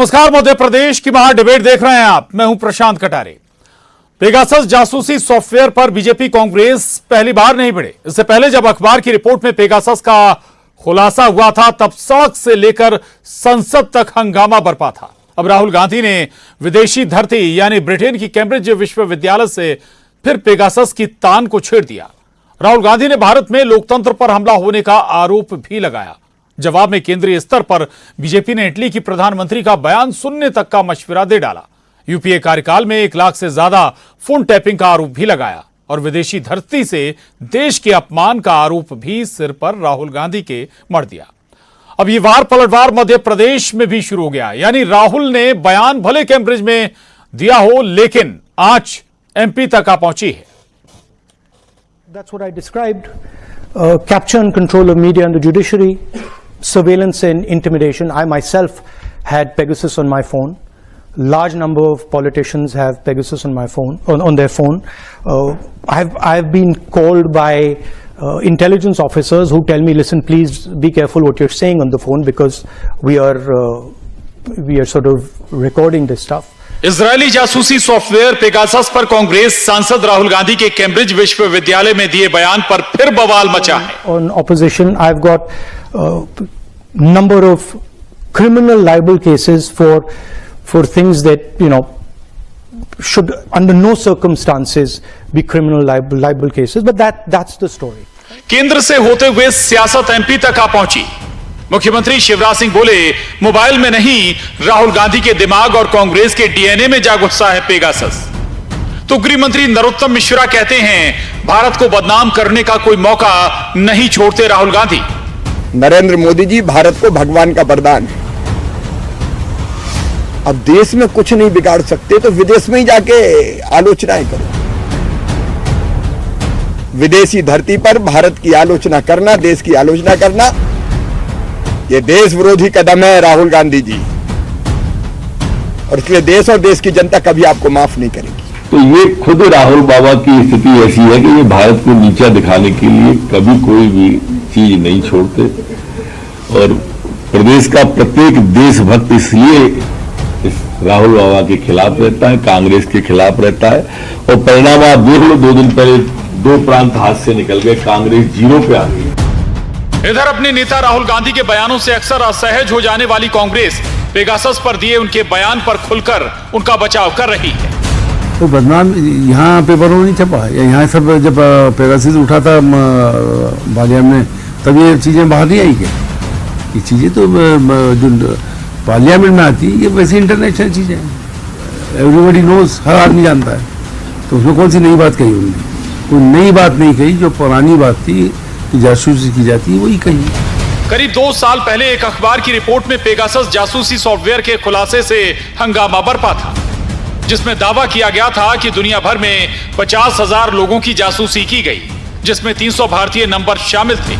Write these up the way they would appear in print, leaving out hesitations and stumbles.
नमस्कार, मध्य प्रदेश की महा डिबेट देख रहे हैं आप। मैं हूं प्रशांत कटारे। पेगासस जासूसी सॉफ्टवेयर पर बीजेपी कांग्रेस पहली बार नहीं भिड़े। इससे पहले जब अखबार की रिपोर्ट में पेगासस का खुलासा हुआ था तब सड़क से लेकर संसद तक हंगामा बरपा था। अब राहुल गांधी ने विदेशी धरती यानी ब्रिटेन की कैम्ब्रिज विश्वविद्यालय से फिर पेगासस की तान को छेड़ दिया। राहुल गांधी ने भारत में लोकतंत्र पर हमला होने का आरोप भी लगाया। जवाब में केंद्रीय स्तर पर बीजेपी ने इटली की प्रधानमंत्री का बयान सुनने तक का मशविरा दे डाला। यूपीए कार्यकाल में 1 लाख से ज्यादा फोन टैपिंग का आरोप भी लगाया और विदेशी धरती से देश के अपमान का आरोप भी सिर पर राहुल गांधी के मढ़ दिया। अब ये वार पलटवार मध्य प्रदेश में भी शुरू हो गया। यानी राहुल ने बयान भले कैम्ब्रिज में दिया हो लेकिन आज एमपी तक आ पहुंची है। That's what I described. Capture and control of media and the judiciary, surveillance and intimidation. I myself had Pegasus on my phone. Large number of politicians have Pegasus on my phone, on their phone. I've been called by intelligence officers who tell me, listen, please be careful what you're saying on the phone because we are sort of recording this stuff. Israeli जासूसी software Pegasus पर कांग्रेस सांसद राहुल गांधी के Cambridge विश्वविद्यालय में दिए बयान पर फिर बवाल मचा है। On opposition, I've got number of criminal libel cases for things that should under no circumstances be criminal libel cases, but that's the story. केंद्र से होते हुए सियासत एमपी तक आ पहुंची। मुख्यमंत्री शिवराज सिंह बोले, मोबाइल में नहीं राहुल गांधी के दिमाग और कांग्रेस के डीएनए में जा गुस्सा है पेगासस। तो गृह मंत्री नरोत्तम मिश्रा कहते हैं, भारत को बदनाम करने का कोई मौका नहीं छोड़ते राहुल गांधी। नरेंद्र मोदी जी भारत को भगवान का वरदान है। अब देश में कुछ नहीं बिगाड़ सकते तो विदेश में ही जाके आलोचनाएं करो। विदेशी धरती पर भारत की आलोचना करना, देश की आलोचना करना, ये देश विरोधी कदम है राहुल गांधी जी, और इसलिए देश और देश की जनता कभी आपको माफ नहीं करेगी। तो ये खुद राहुल बाबा की स्थिति ऐसी है कि ये भारत को नीचा दिखाने के लिए कभी कोई भी चीज नहीं छोड़ते और प्रदेश का प्रत्येक देशभक्त इसलिए इस राहुल बाबा के खिलाफ रहता है, कांग्रेस के खिलाफ रहता है। और परिणाम आप देख लो, 2 दिन पहले 2 प्रांत हाथ से निकल गए, कांग्रेस 0 पे आ गई। इधर अपने नेता राहुल गांधी के बयानों से अक्सर असहज हो जाने वाली कांग्रेस पेगासस पर दिए उनके बयान पर खुलकर उनका बचाव कर रही है। तो बदनाम यहाँ पेपरों में नहीं छपा, यहाँ सब जब पेगासस उठा था पार्लियामेंट में तब ये चीजें बाहर नहीं आई क्या? ये चीजें तो जो पार्लियामेंट में आती है ये वैसे इंटरनेशनल चीजें हैं, एवरीबॉडी नोज, हर आदमी जानता है। तो उसमें कौन सी नई बात कही उन्होंने? कोई नई बात नहीं कही, जो पुरानी बात थी कि जासूसी की जाती है वही कही। करीब 2 साल पहले एक अखबार की रिपोर्ट में पेगासस जासूसी सॉफ्टवेयर के खुलासे से हंगामा बरपा था, जिसमें दावा किया गया था कि दुनिया भर में 50,000 लोगों की जासूसी की गई, जिसमें 300 भारतीय नंबर शामिल थे।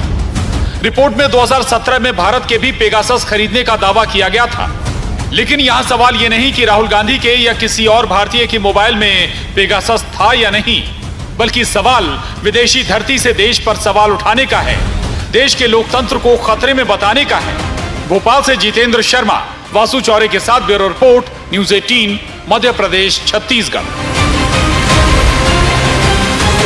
रिपोर्ट में 2017 में भारत के भी पेगासस खरीदने का दावा किया गया था। लेकिन यहां सवाल यह नहीं कि राहुल गांधी के या किसी और भारतीय के मोबाइल में पेगासस था या नहीं, बल्कि सवाल विदेशी धरती से देश पर सवाल उठाने का है, देश के लोकतंत्र को खतरे में बताने का है। भोपाल से जितेंद्र शर्मा, वासु चौरे के साथ bureau report, news 18, Madhya Pradesh, Chhattisgarh.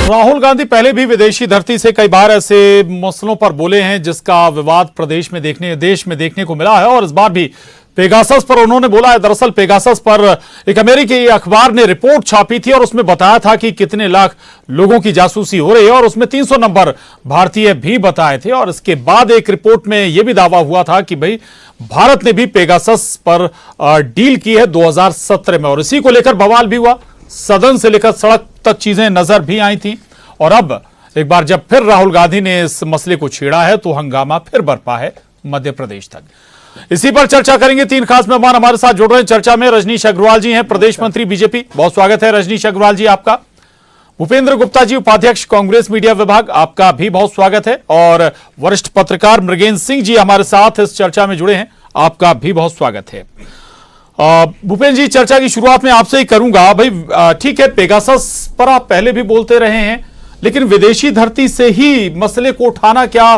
Rahul Gandhi पहले भी विदेशी धरती से कई बार ऐसे मसलों पर बोले हैं जिसका विवाद देश में देखने को मिला है और इस बार भी पेगासस पर उन्होंने बोला है। दरअसल पेगासस पर एक अमेरिकी अखबार ने रिपोर्ट छापी थी और उसमें बताया था कि कितने लाख लोगों की जासूसी हो रही है और उसमें 300 नंबर भारतीय भी बताए थे। और इसके बाद एक रिपोर्ट में यह भी दावा हुआ था कि भाई भारत ने भी पेगासस पर डील की है 2017 में, और इसी को लेकर बवाल भी हुआ। सदन से लेकर सड़क तक चीजें नजर भी आई थी और अब एक बार जब फिर राहुल गांधी ने इस मसले को छेड़ा है तो हंगामा फिर बरपा है मध्य प्रदेश तक। इसी पर चर्चा करेंगे। 3 खास मेहमान हमारे साथ जुड़ रहे हैं चर्चा में। रजनीश अग्रवाल जी हैं, प्रदेश मंत्री बीजेपी, बहुत स्वागत है रजनीश अग्रवाल जी आपका। भूपेंद्र गुप्ता जी, उपाध्यक्ष कांग्रेस मीडिया विभाग, आपका भी बहुत स्वागत है। और वरिष्ठ पत्रकार मृगेंद्र सिंह जी हमारे साथ इस चर्चा में जुड़े हैं, आपका भी बहुत स्वागत है। भूपेंद्र जी, चर्चा की शुरुआत में आपसे ही करूंगा। भाई ठीक है, पेगासस पर आप पहले भी बोलते रहे हैं, लेकिन विदेशी धरती से ही मसले को उठाना क्या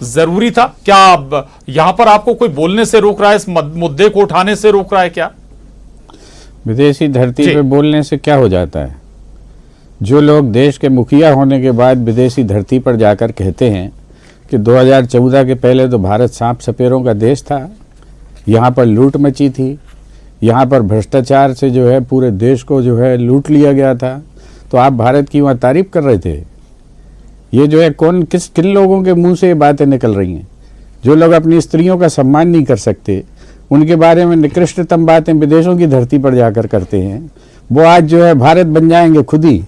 जरूरी था? क्या यहां पर आपको कोई बोलने से रोक रहा है, इस मुद्दे को उठाने से रोक रहा है क्या? विदेशी धरती पे बोलने से क्या हो जाता है? जो लोग देश के मुखिया होने के बाद विदेशी धरती पर जाकर कहते हैं कि 2014 के पहले तो भारत सांप सपेरों का देश था, यहाँ पर लूट मची थी, यहाँ पर भ्रष्टाचार से जो है पूरे देश को जो है लूट लिया गया था, तो आप भारत की वहाँ तारीफ कर रहे थे। ये जो है किन लोगों के मुंह से ये बातें निकल रही हैं? जो लोग अपनी स्त्रियों का सम्मान नहीं कर सकते, उनके बारे में निकृष्टतम बातें विदेशों की धरती पर जाकर करते हैं, वो आज जो है भारत बन जाएंगे खुद ही।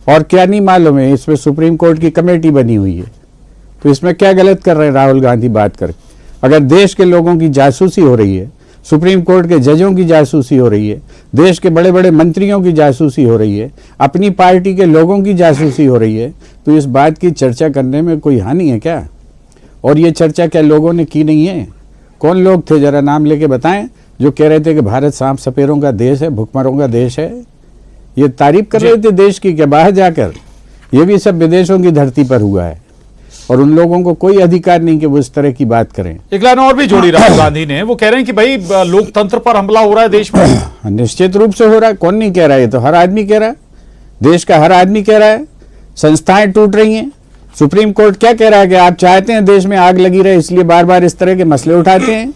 और क्या नहीं मालूम है, इसमें सुप्रीम कोर्ट की कमेटी बनी हुई है, तो इसमें क्या गलत कर रहे हैं राहुल गांधी बात करके? अगर देश के लोगों की जासूसी हो रही है, सुप्रीम कोर्ट के जजों की जासूसी हो रही है, देश के बड़े बड़े मंत्रियों की जासूसी हो रही है, अपनी पार्टी के लोगों की जासूसी हो रही है, तो इस बात की चर्चा करने में कोई हानि है क्या? और ये चर्चा क्या लोगों ने की नहीं है? कौन लोग थे, जरा नाम लेके बताएं, जो कह रहे थे कि भारत सांप सपेरों का देश है, भुखमरों का देश है? ये तारीफ कर रहे थे देश की क्या बाहर जाकर? ये भी सब विदेशों की धरती पर हुआ है और उन लोगों को कोई अधिकार नहीं कि वो इस तरह की बात करें। एक लाइन और भी जोड़ी राहुल गांधी ने, वो कह रहे हैं कि भाई लोकतंत्र पर हमला हो रहा है देश में। निश्चित रूप से हो रहा है, कौन नहीं कह रहा है? ये तो हर आदमी कह रहा है, देश का हर आदमी कह रहा है। संस्थाएं टूट रही हैं, सुप्रीम कोर्ट क्या कह रहा है कि आप चाहते हैं देश में आग लगी रहे, इसलिए बार बार इस तरह के मसले उठाते हैं।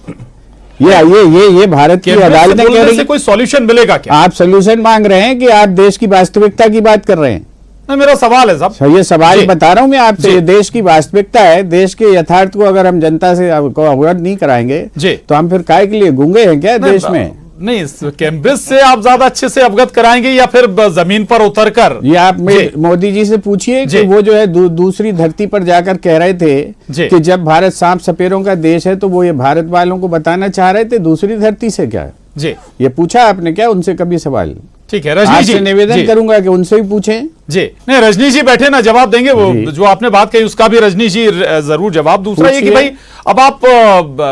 ये भारत की अदालतें कह रही है। कोई सॉल्यूशन मिलेगा क्या? आप सॉल्यूशन मांग रहे हैं कि आप देश की वास्तविकता की बात कर रहे हैं? नहीं, मेरा सवाल है साहब, ये सवाल बता रहा हूं मैं आपसे, ये देश की वास्तविकता है। देश के यथार्थ को अगर हम जनता से अवगत नहीं कराएंगे तो हम फिर काय के लिए गूंगे हैं क्या देश में? नहीं, कैम्ब्रिज से आप ज्यादा अच्छे से अवगत कराएंगे या फिर जमीन पर उतरकर? ये आप मोदी जी से पूछिए कि वो जो है दूसरी धरती पर जाकर कह रहे थे कि जब भारत सांप सपेरों का देश है, तो वो ये भारत वालों को बताना चाह रहे थे दूसरी धरती से क्या? जी, ये पूछा आपने क्या उनसे कभी सवाल? ठीक है, रजनी जी निवेदन करूंगा कि उनसे भी पूछें। जी, नहीं, रजनी जी बैठे ना, जवाब देंगे। वो जो आपने बात कही उसका भी रजनी जी जरूर जवाब। दूसरा ये कि भाई अब आप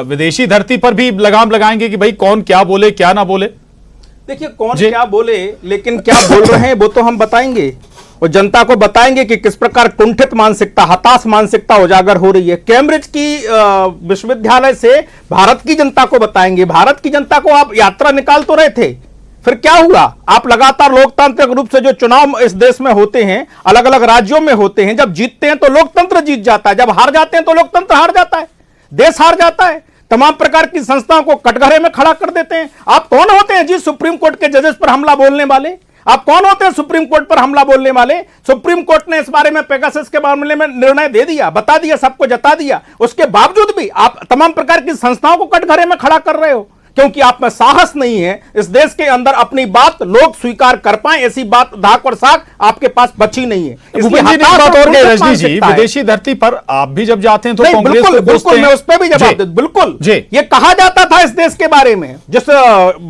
विदेशी धरती पर भी लगाम लगाएंगे कि भाई कौन क्या बोले क्या ना बोले? देखिए, कौन क्या बोले, लेकिन क्या बोल रहे हैं वो तो हम बताएंगे और जनता को बताएंगे कि किस प्रकार कुंठित मानसिकता, हताश मानसिकता उजागर हो रही है। कैम्ब्रिज की विश्वविद्यालय से भारत की जनता को बताएंगे। भारत की जनता को आप यात्रा निकाल तो रहे थे, फिर क्या हुआ? आप लगातार लोकतांत्रिक रूप से जो चुनाव इस देश में होते हैं, अलग अलग राज्यों में होते हैं, जब जीतते हैं तो लोकतंत्र जीत जाता है, जब हार जाते हैं तो लोकतंत्र हार जाता है, देश हार जाता है। तमाम प्रकार की संस्थाओं को कटघरे में खड़ा कर देते हैं। आप कौन होते हैं जी सुप्रीम कोर्ट के जजेस पर हमला बोलने वाले? आप कौन होते हैं सुप्रीम कोर्ट पर हमला बोलने वाले? सुप्रीम कोर्ट ने इस बारे में पेगासस के मामले में निर्णय दे दिया, बता दिया, सबको जता दिया। उसके बावजूद भी आप तमाम प्रकार की संस्थाओं को कटघरे में खड़ा कर रहे हो, क्योंकि आप में साहस नहीं है इस देश के अंदर अपनी बात लोग स्वीकार कर पाए, ऐसी बात धाक और साख आपके पास बची नहीं है। रजनी जी, विदेशी धरती पर आप भी जब जाते हैं तो कांग्रेस को बिल्कुल मैं उस पर भी जवाब दे, बिल्कुल ये कहा जाता था इस देश के बारे में। जिस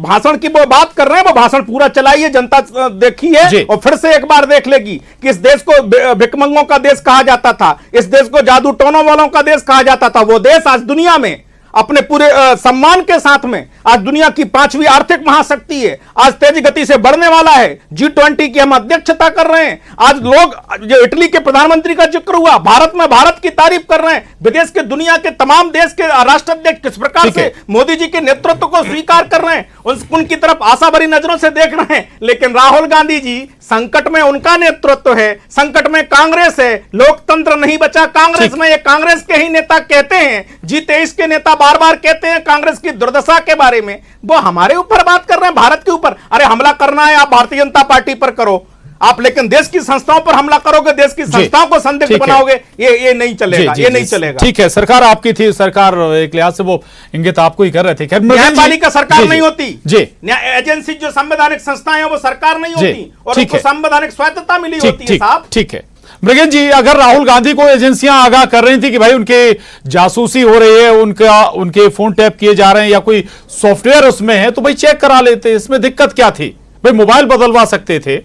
भाषण की वो बात कर रहे हैं वो भाषण पूरा चलाइए, जनता देखी है और फिर से एक बार देख लेगी कि इस देश को भिकमंगों का देश कहा जाता था, इस देश को जादू टोनों वालों का देश कहा जाता था। वो देश आज दुनिया में अपने पूरे सम्मान के साथ में आज दुनिया की 5वीं आर्थिक महाशक्ति है, आज तेज गति से बढ़ने वाला है। G20 की हम अध्यक्षता कर रहे हैं। आज लोग, जो इटली के प्रधानमंत्री का जिक्र हुआ, भारत में भारत की तारीफ कर रहे हैं। विदेश के दुनिया के तमाम देश के राष्ट्राध्यक्ष किस प्रकार से मोदी जी के नेतृत्व को स्वीकार कर रहे हैं, उनकी तरफ आशा भरी नजरों से देख रहे हैं। लेकिन राहुल गांधी जी, संकट में उनका नेतृत्व है, संकट में कांग्रेस है, लोकतंत्र नहीं बचा कांग्रेस में। ये कांग्रेस के ही नेता कहते हैं, G23 के नेता बार बार कहते हैं कांग्रेस की दुर्दशा के बारे में। वो हमारे ऊपर बात कर रहे हैं, भारत के ऊपर। अरे हमला करना है आप भारतीय जनता पार्टी पर करो आप, लेकिन देश की संस्थाओं पर हमला करोगे, देश की संस्थाओं को संदिग्ध बनाओगे, ये नहीं चलेगा, ये नहीं चलेगा। ठीक है, सरकार आपकी थी, सरकार एक लिहाज से वो इंगित आपको ही कर रहे थे। न्यायपालिका सरकार नहीं होती जी, एजेंसी जो संवैधानिक संस्थाएं हैं वो सरकार नहीं होती, और उनको संवैधानिक स्वायत्तता मिली होती है साहब। ठीक है मृगेन जी, अगर राहुल गांधी को एजेंसियां आगाह कर रही थी कि भाई उनके जासूसी हो रही है, उनके फोन टैप किए जा रहे हैं या कोई सॉफ्टवेयर उसमें है, तो भाई चेक करा लेते, इसमें दिक्कत क्या थी? भाई मोबाइल बदलवा सकते थे।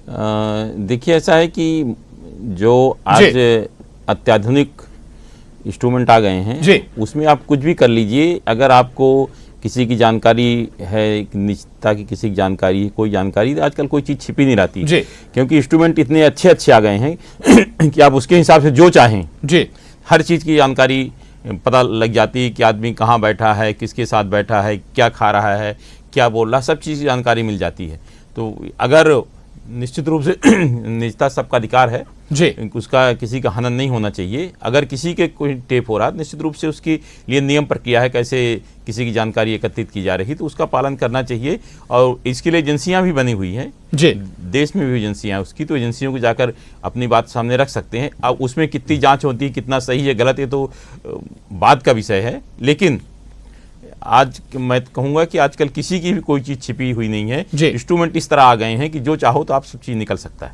देखिए, ऐसा है कि जो आज अत्याधुनिक इंस्ट्रूमेंट आ गए हैं उसमें आप कुछ भी कर लीजिए। अगर आपको किसी की जानकारी है, निजता की किसी की जानकारी है, कोई जानकारी, आजकल कोई चीज़ छिपी नहीं रहती, क्योंकि इंस्ट्रूमेंट इतने अच्छे अच्छे आ गए हैं कि आप उसके हिसाब से जो चाहें हर चीज़ की जानकारी पता लग जाती है कि आदमी कहाँ बैठा है, किसके साथ बैठा है, क्या खा रहा है, क्या बोल रहा है, सब चीज़ की जानकारी मिल जाती है। तो अगर निश्चित रूप से निजता सबका अधिकार है जी, उसका किसी का हनन नहीं होना चाहिए। अगर किसी के कोई टेप हो रहा है, निश्चित रूप से उसके लिए नियम प्रक्रिया है, कैसे किसी की जानकारी एकत्रित की जा रही, तो उसका पालन करना चाहिए। और इसके लिए एजेंसियां भी बनी हुई हैं जी, देश में भी एजेंसियां हैं उसकी, तो एजेंसियों को जाकर अपनी बात सामने रख सकते हैं। अब उसमें कितनी जांच होती है, कितना सही है गलत, ये तो बात का विषय है। लेकिन आज मैं कहूंगा कि आजकल किसी की भी कोई चीज छिपी हुई नहीं है। इंस्ट्रूमेंट इस तरह आ गए हैं कि जो चाहो तो आप सब चीज निकल सकता है।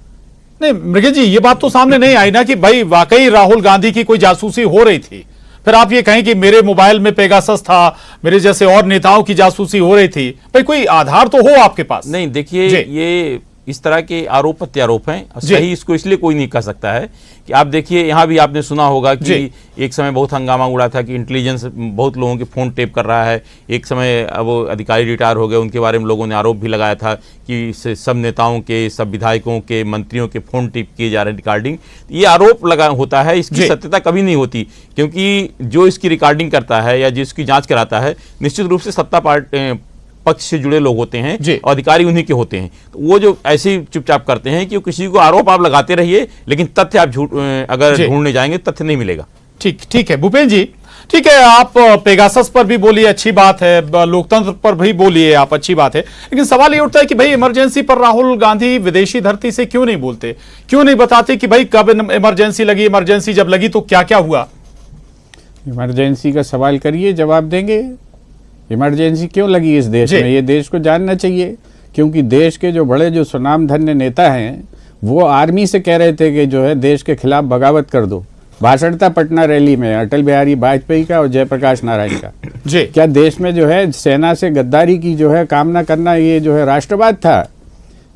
नहीं मृगेश जी, ये बात तो सामने नहीं आई ना कि भाई वाकई राहुल गांधी की कोई जासूसी हो रही थी, फिर आप ये कहें कि मेरे मोबाइल में पेगासस था, मेरे जैसे और नेताओं की जासूसी हो रही थी। भाई कोई आधार तो हो आपके पास? नहीं, देखिए ये इस तरह के आरोप प्रत्यारोप हैं। सही इसको इसलिए कोई नहीं कह सकता है कि आप देखिए, यहाँ भी आपने सुना होगा कि एक समय बहुत हंगामा उड़ा था कि इंटेलिजेंस बहुत लोगों के फोन टेप कर रहा है। एक समय वो अधिकारी रिटायर हो गए, उनके बारे में लोगों ने आरोप भी लगाया था कि सब नेताओं के, सब विधायकों के, मंत्रियों के फोन टेप किए जा रहे हैं, रिकॉर्डिंग। ये आरोप लगा होता है, इसकी सत्यता कभी नहीं होती, क्योंकि जो इसकी रिकॉर्डिंग करता है या जिसकी जाँच कराता है निश्चित रूप से सत्ता पार्टी पक्ष से जुड़े लोग होते हैं और अधिकारी उन्हीं के होते हैं। तो वो जो ऐसे चुपचाप करते हैं कि किसी को आरोप आप लगाते रहिए, लेकिन तथ्य आप झूठ अगर ढूंढने जाएंगे तथ्य नहीं मिलेगा। ठीक है भूपेंद्र जी, ठीक है, आप पेगासस पर भी बोलिए, अच्छी बात है, लोकतंत्र पर भी बोलिए आप, अच्छी बात है। लेकिन सवाल ये उठता है कि भाई इमरजेंसी पर राहुल गांधी विदेशी धरती से क्यों नहीं बोलते, क्यों नहीं बताते कि भाई कब इमरजेंसी लगी, इमरजेंसी जब लगी तो क्या क्या हुआ? इमरजेंसी का सवाल करिए, जवाब देंगे। इमरजेंसी क्यों लगी इस देश में, ये देश को जानना चाहिए। क्योंकि देश के जो बड़े जो सुनाम धन्य नेता हैं वो आर्मी से कह रहे थे कि जो है देश के खिलाफ बगावत कर दो। भाषण था पटना रैली में अटल बिहारी वाजपेयी का और जयप्रकाश नारायण का। जी, क्या देश में जो है सेना से गद्दारी की जो है कामना करना ये जो है राष्ट्रवाद था,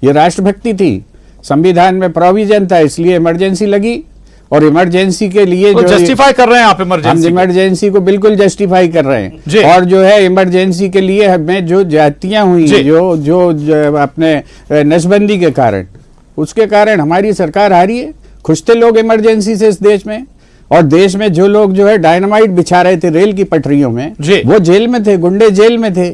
ये राष्ट्रभक्ति थी, संविधान में प्रोविजन था, इसलिए इमरजेंसी लगी। और इमरजेंसी के लिए तो जस्टिफाई कर रहे हैं आप इमरजेंसी? हम इमरजेंसी को बिल्कुल जस्टिफाई कर रहे हैं। और जो है इमरजेंसी के लिए हमें जो जातियां हुई, जो अपने नसबंदी के कारण, उसके कारण हमारी सरकार हारी है। खुश थे लोग इमरजेंसी से इस देश में। और देश में जो लोग जो है डायनामाइट बिछा रहे थे रेल की पटरियों में, वो जेल में थे, गुंडे जेल में थे।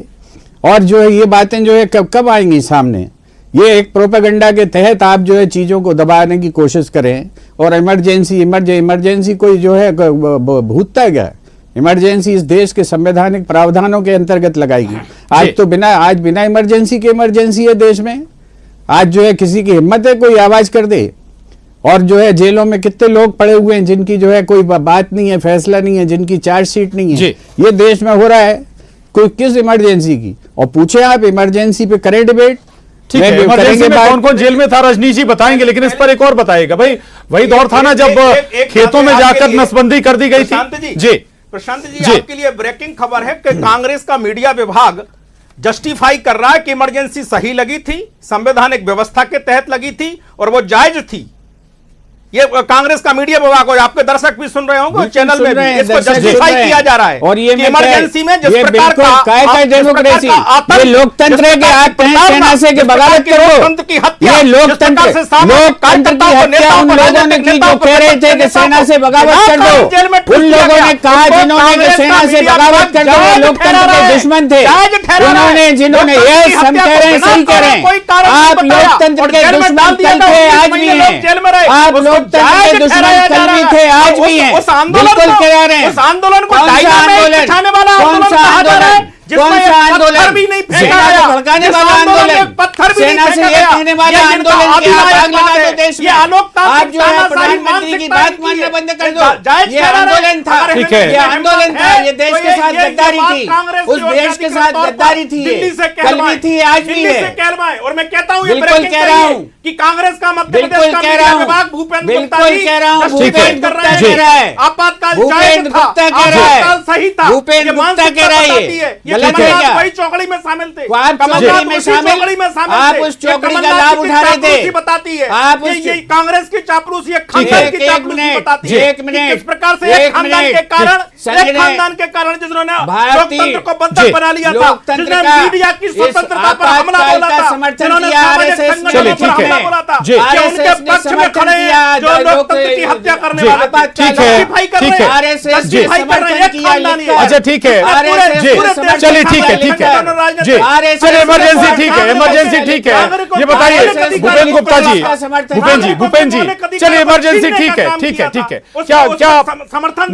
और जो है ये बातें जो है कब आएंगी सामने? ये एक प्रोपेगेंडा के तहत आप जो है चीजों को दबाने की कोशिश करें। और इमरजेंसी कोई जो है भूतता है क्या? इमरजेंसी इस देश के संवैधानिक प्रावधानों के अंतर्गत लगाएगी। आज बिना इमरजेंसी के इमरजेंसी है देश में। आज जो है किसी की हिम्मत है कोई आवाज कर दे? और जो है जेलों में कितने लोग पड़े हुए हैं जिनकी जो है कोई बात नहीं है, फैसला नहीं है, जिनकी चार्जशीट नहीं है। ये देश में हो रहा है, कोई किस इमरजेंसी की? और पूछे आप इमरजेंसी पे करें डिबेट। ठीक है, इमरजेंसी में कौन कौन जेल में था रजनीश जी बताएंगे, लेकिन इस पर एक और बताइएगा भाई, वही दौर था ना जब खेतों में जाकर नसबंदी कर दी गई थी। जी प्रशांत जी, आपके लिए ब्रेकिंग खबर है कि कांग्रेस का मीडिया विभाग जस्टिफाई कर रहा है कि इमरजेंसी सही लगी थी, संवैधानिक व्यवस्था के तहत लगी थी और वो जायज थी। ये कांग्रेस का मीडिया विभाग, और आपके दर्शक भी सुन रहे होंगे चैनल में भी इसको जस्टिफाई किया जा रहा है। और ये इमरजेंसी में जिस प्रकार का डेमोक्रेसी, ये लोकतंत्र के आप सेना से के बगावत करो, ये लोकतंत्र की हत्या उन लोगों ने की जो कह रहे थे कि सेना से बगावत कर दो। उन लोगों ने कहा जिन्होंने सेना से बगावत कर दो लोकतंत्र के दुश्मन थे। उन्होंने जिन्होंने ये हम कह रहे हैं, सही कह रहे हैं, आप लोकतंत्र के दुश्मन कल थे आज भी हैं। आप लोकतंत्र के दुश्मन कल भी थे आज भी हैं। बिल्कुल कह रहे हैं। उस आंदोलन को बिठाने वाला आंदोलन कहा जा रहा है जिसमें पत्थर भी नहीं फेंका गया, भड़काने वाला आंदोलन, पत्थर भी सेना से ये कहने वाला आंदोलन की आप आग लगा दो देश में। आप जो है प्रधानमंत्री की बात मानना बंद कर दो। ये आंदोलन था, ये आंदोलन था, ये देश के साथ गद्दारी थी, उस देश के साथ गद्दारी थी, कल भी थी आज भी है। और मैं कहता हूँ बिल्कुल कह रहा हूँ कि कांग्रेस का मध्य बिल्कुल प्रदेश का कह रहा विभाग हूँ, भूपेंद्र बिल्कुल कह रहा हूँ, भूपेंद्र गुप्ता कह रहा है, आपातकाल भूपेंद्र गुप्ता कह रहा है, सही था, भूपेंद्र गुप्ता कह रहा है, गलत है क्या? वही चौकड़ी में शामिल थे, आप चौकड़ी में शामिल, आप उस चौकड़ी का लाभ उठा रहे थे। बताती है आप ये कांग्रेस की चापलूसी, खानदान की चापलूसी बताती है। एक मिनट, इस प्रकार से एक खानदान के कारण एक खानदान के कारण जिन्होंने भारतीय लोकतंत्र को बंधक बना लिया था, जिन्होंने मीडिया की स्वतंत्रता पर हमला बोला था, जिन्होंने सामाजिक संगठनों पर हमला बोला था, कि उनके पक्ष में खड़े हैं जो लोकतंत्र की हत्या करने वाले थे। ठीक है, ठीक है, जस्टिफाई कर रहे हैं एक खानदान ही है। अच्छा ठीक है जी, चलिए ठीक है, ठीक है जी, चलिए इमरजेंसी ठीक है, इमरजेंसी ठीक है। ये बताइए भूपेन गुप्ता जी, भूपेन जी, चलिए इमरजेंसी ठीक है, ठीक है, ठीक है। क्या समर्थन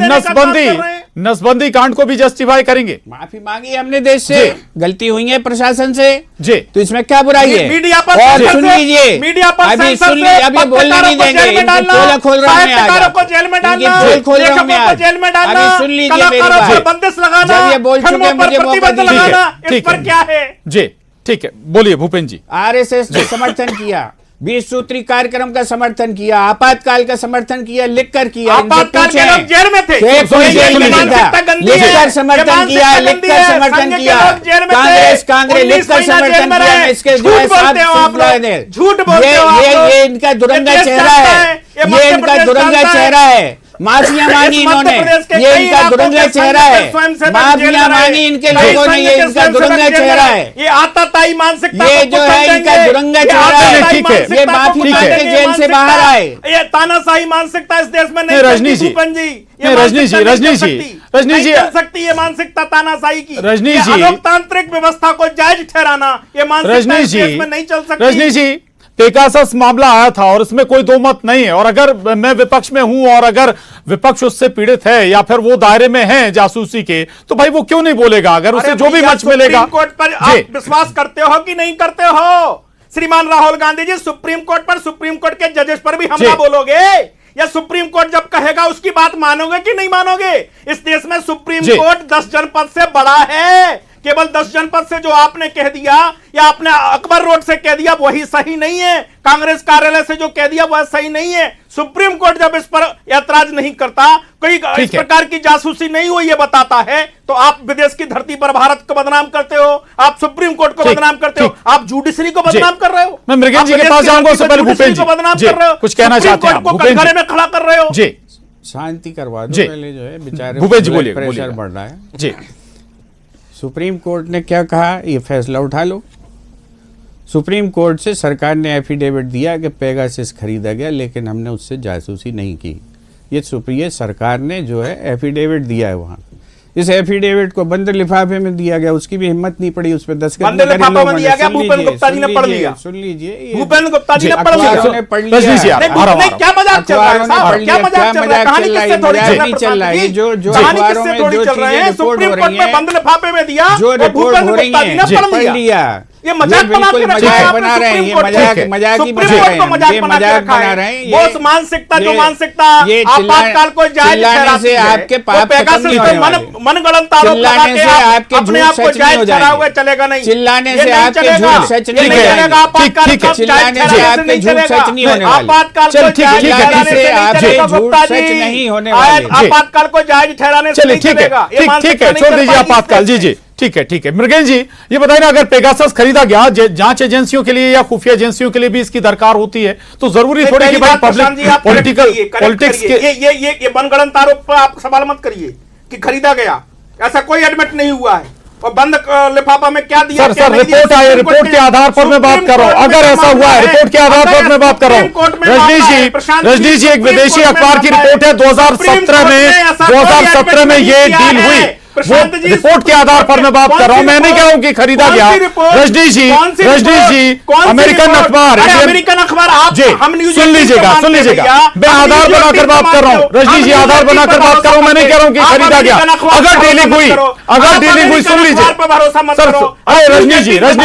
नसबंदी कांड को भी जस्टिफाई करेंगे? माफी मांगी है हमने देश से, गलती हुई है प्रशासन से जी, तो इसमें क्या बुराई है? मीडिया पर और सुन लीजिए, मीडिया पर अभी सुन लीजिए, अभी बोलने नहीं देंगे, इनकी पोल खोल रहे हैं, साहित्यकारों को जेल में डालना, पोल खोल रहे हैं, लेखकों को जेल में डालना, अभी सुन लीजिए मेरी कलाकारों पर बात, बंदिश लगाना, जब ये बोल चुके फिल्मों पर मुझे मौका प्रतिबंध दीजिए। लगाना, इस ठीक पर है क्या है? जी, ठीक है, बोलिए भूपेन जी। आरएसएस ने समर्थन किया, 20 सूत्री कार्यक्रम का समर्थन किया, आपातकाल का समर्थन किया, लिखकर किया, आपातकाल के लोग जेल में थे, कोई जेल में नहीं था, लिखकर समर्थन किया, लिखकर समर्थन किया, कांग्रेस लिखकर समर्थन किया, इसके जो है झूठ बोलते हो, ये इनका दुरंगा चेहरा है, ये इनका दुरंगा चेहरा है, माफिया मानी इन्होंने, ये इनका दुरंगा चेहरा है, माफिया मानी इनके लोगों ने, ये इनका दुरंगा चेहरा है, ये आताताई मानसिकता, ये जो है इनका दुरंगा चेहरा है, ठीक है, ये माफी मांग के जेल से बाहर आए, ये तानाशाही मानसिकता इस देश में नहीं रजनी जी, रजनी जी चल सकती है मानसिकता तानाशाही की, रजनी जी, लोकतांत्रिक व्यवस्था को जायज ठहराना ये मानसिकता इस देश में नहीं चल सकती। रजनी जी, पेगासस मामला आया था और इसमें कोई दो मत नहीं है, और अगर मैं विपक्ष में हूं और अगर विपक्ष उससे पीड़ित है या फिर वो दायरे में है जासूसी के, तो भाई वो क्यों नहीं बोलेगा अगर उसे जो भी मंच मिलेगा? सुप्रीम कोर्ट पर आप विश्वास करते हो कि नहीं करते हो? श्रीमान राहुल गांधी जी, सुप्रीम कोर्ट पर, सुप्रीम कोर्ट के जजेस पर भी हमला बोलोगे, या सुप्रीम कोर्ट जब कहेगा उसकी बात मानोगे कि नहीं मानोगे? इस देश में सुप्रीम कोर्ट 10 जनपद से बड़ा है, केवल 10 जनपद से जो आपने कह दिया या आपने अकबर रोड से कह दिया वही सही नहीं है, कांग्रेस कार्यालय से जो कह दिया वह सही नहीं है। सुप्रीम कोर्ट जब इस पर ऐतराज नहीं करता, कोई इस प्रकार की जासूसी नहीं हुई ये बताता है, तो आप विदेश की धरती पर भारत को बदनाम करते हो, आप सुप्रीम कोर्ट को बदनाम करते हो, आप जुडिशरी को बदनाम कर रहे हो। मैं मृगेन जी के पास जाऊंगा, उससे पहले भूपेन जी बदनाम कर रहे हो, कुछ कहना चाहते हैं? भूपेन जी में खड़ा कर रहे हो जी, शांति करवा दो पहले, जो है बेचारे भूपेन जी बोलिए, प्रेशर बढ़ रहा है जी। सुप्रीम कोर्ट ने क्या कहा, ये फैसला उठा लो। सुप्रीम कोर्ट से सरकार ने एफिडेविट दिया कि पेगासस खरीदा गया, लेकिन हमने उससे जासूसी नहीं की। ये सरकार ने जो है एफिडेविट दिया है वहाँ, इस एफिडेविट को बंद लिफाफे में दिया गया, उसकी भी हिम्मत नहीं पड़ी, उस पर दस्तखत बंद लिफाफे में दिया गया। भूपेन गुप्ता जी ने पढ़ लिया, सुन लीजिए, भूपेन गुप्ता जी ने पढ़ लिया, पढ़ लिया। क्या मजाक चल रहा है? क्या मजाक चल रहा है? कहानी किससे थोड़ी चल रही है? जो कहानी किससे थोड़ी चल रही है? सुप्रीम कोर्ट ने बंद लिफाफे में दिया, जो रिपोर्ट हो रही है पढ़ लिया। ये मजाक बना के रखा है, बना रहे हैं, ये मजाक ही बना रहे हैं। वो मानसिकता, जो मानसिकता आपातकाल को जायज ठहराती है, आपके पाप खत्म नहीं होने वाले। मनगढ़ंत आरोप लगा के आपके अपने आप को जायज ठहरा हुआ चलेगा नहीं, चिल्लाने से आपके झूठ सच नहीं चलेगा। आपातकाल को चिल्लाने से आपके झूठ सच नहीं होने वाले, आपातकाल को जायज ठहराने से आपके झूठ सच नहीं होने वाले, आपातकाल को जायज ठहराने से नहीं चलेगा। ठीक है, छोड़ दीजिए आपातकाल। जी जी, ठीक है, ठीक है। मृगेन जी, ये बताइए ना, अगर पेगासस खरीदा गया जांच एजेंसियों के लिए या खुफिया एजेंसियों के लिए भी इसकी दरकार होती है, तो जरूरी थोड़ी कि भाई पब्लिक पॉलिटिक्स के ये मनगढ़ंत आरोप पर आप सवाल मत करिए कि खरीदा गया, ऐसा कोई एडमिट नहीं हुआ है। और बंद लिफाफा में क्या दिया? सर रिपोर्ट आई, रिपोर्ट के आधार पर मैं बात कर रहा हूं। अगर ऐसा हुआ है, रिपोर्ट के आधार पर मैं बात कर रहा हूं। रजनी जी, एक विदेशी अखबार की रिपोर्ट है 2017 में ये डील हुई, वो रिपोर्ट के आधार पर मैं बात कर रहा हूं। मैं नहीं कह रहा हूं कि खरीदा गया। रजनी जी, अमेरिकन अखबार, अमेरिकन अखबार, आप सुन लीजिएगा, मैं आधार बनाकर बात कर रहा हूं। रजनी जी, आधार बनाकर बात कर रहा हूं, मैं नहीं कह रहा हूं कि खरीदा गया। अगर डीलिंग हुई, सुन लीजिए सर। अरे रजनी जी, गलत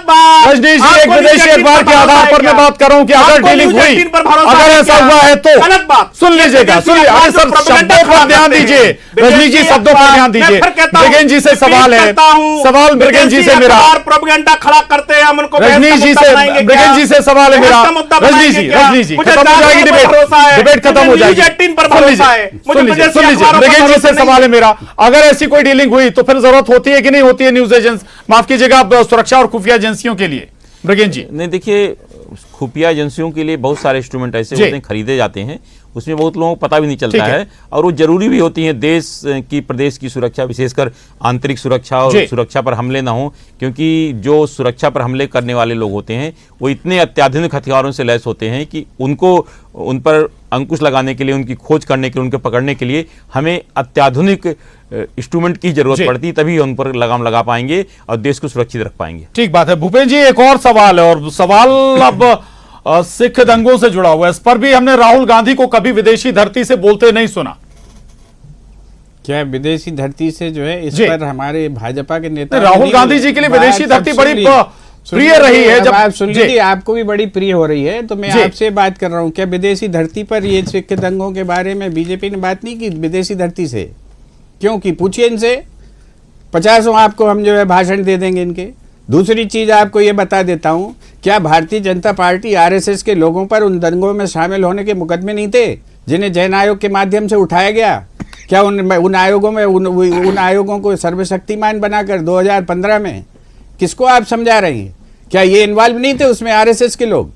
बात। रजनी जी, एक विदेशी अखबार के आधार पर मैं बात कर रहा हूं कि अगर डीलिंग हुई, अगर ऐसा हुआ है तो गलत बात। सुन लीजिएगा, अरे सर शब्दों पर ध्यान दीजिए। रजनी जी, शब्दों पर ध्यान दीजिए। मृगेन जी से सवाल है, सवाल मृगेन जी से मेरा। प्रोपेगेंडा खड़ा करते हैं हम उनको। रजनी जी से, मृगेन जी से सवाल है मेरा। रजनी जी, खत्म हो जाएगी डिबेट खत्म हो जाएगी। सुन लीजिए, मृगेन जी से सवाल है मेरा। अगर ऐसी कोई डीलिंग हुई तो फिर जरूरत होती है कि नहीं होती है न्यूज एजेंसी, माफ कीजिएगा, सुरक्षा और खुफिया एजेंसियों के लिए? मृगेन जी, नहीं, देखिए खुफिया एजेंसियों के लिए बहुत सारे इंस्ट्रूमेंट ऐसे होते हैं, खरीदे जाते हैं, उसमें बहुत लोगों को पता भी नहीं चलता है, और वो जरूरी भी होती हैं देश की, प्रदेश की सुरक्षा, विशेषकर आंतरिक सुरक्षा और सुरक्षा पर हमले ना हो, क्योंकि जो सुरक्षा पर हमले करने वाले लोग होते हैं वो इतने अत्याधुनिक हथियारों से लैस होते हैं कि उनको, उन पर अंकुश लगाने के लिए, उनकी खोज करने के लिए, उनको पकड़ने के लिए हमें अत्याधुनिक इंस्ट्रूमेंट की जरूरत पड़ती, तभी उन पर लगाम लगा पाएंगे और देश को सुरक्षित रख पाएंगे। ठीक बात है भूपेंद्र जी, एक और सवाल है, और सवाल अब सिख दंगों से जुड़ा हुआ है। इस पर भी हमने राहुल गांधी को कभी विदेशी धरती से बोलते नहीं सुना। क्या विदेशी धरती से जो है, इस पर हमारे भाजपा के नेता, राहुल गांधी जी के लिए विदेशी धरती बड़ी प्रिय रही है। जब आप सुन लीजिए, आपको भी बड़ी प्रिय हो रही है, तो मैं आपसे बात कर रहा हूँ, क्या विदेशी धरती पर ये सिख दंगों के बारे में बीजेपी ने बात नहीं की विदेशी धरती से? क्योंकि पूछिए इनसे, 50 आपको हम जो है भाषण दे देंगे इनके। दूसरी चीज आपको ये बता देता हूं, क्या भारतीय जनता पार्टी आरएसएस के लोगों पर उन दंगों में शामिल होने के मुकदमे नहीं थे जिन्हें जैन आयोग के माध्यम से उठाया गया? क्या उन आयोगों में उन आयोगों को सर्वशक्तिमान बनाकर 2015 में किसको आप समझा रहे हैं? क्या ये इन्वॉल्व नहीं थे उसमें आरएसएस के लोग?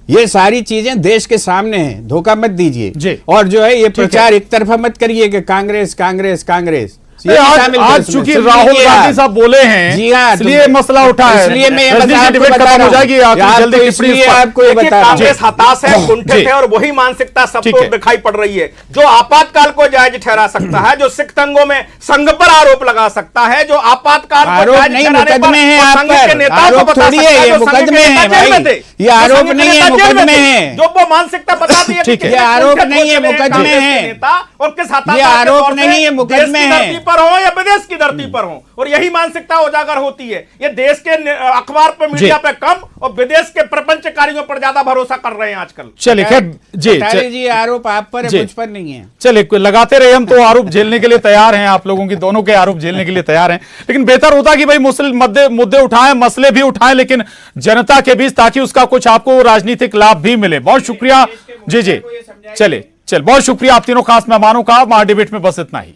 ये सारी चीजें देश के सामने हैं, धोखा मत दीजिए। और जो है ये प्रचार एक तरफा मत करिए कि कांग्रेस कांग्रेस कांग्रेस। आज चूंकि राहुल गांधी साहब बोले हैं, जी हाँ, इसलिए मसला उठा है, इसलिए मैं डिबेट खत्म हो जाएगी जल्दी। इसलिए आपको ये बता, कांग्रेस हताश है, कुंठित है, और वही मानसिकता सबको दिखाई पड़ रही है। जो आपातकाल को जायज ठहरा सकता है, जो सिख दंगों में संघ पर आरोप लगा सकता है, जो आपातकाल आरोप नहीं, मुकदमे हैं आप पर, आरोप थोड़ी है, ये मुकदमे हैं भाई, ये आरोप नहीं है, मुकदमे हैं। जो वो मानसिकता बताती है ये आरोप नहीं है, मुकदमे हैं, और किस हताशा, ये आरोप नहीं है, मुकदमे हैं, पर हो या विदेश की धरती पर हो, और यही मानसिकता उजागर होती है। ये देश के अखबार पर, मीडिया पे कम, और विदेश के प्रपंच कार्यों पर ज्यादा भरोसा कर रहे हैं आजकल। चलिए खैर जी, आरोप आप पर है, मुझ पर नहीं है। चलिए लगाते रहे, हम तो आरोप झेलने के लिए तैयार हैं, आप लोगों की दोनों के आरोप झेलने के लिए तैयार हैं, लेकिन बेहतर होता कि भाई मुद्दे उठाएं, मसले भी उठाएं, लेकिन जनता के बीच, ताकि उसका कुछ आपको राजनीतिक लाभ भी मिले। बहुत शुक्रिया। जी चलिए बहुत शुक्रिया आप तीनों खास मेहमानों का। महाडिबेट में बस इतना ही।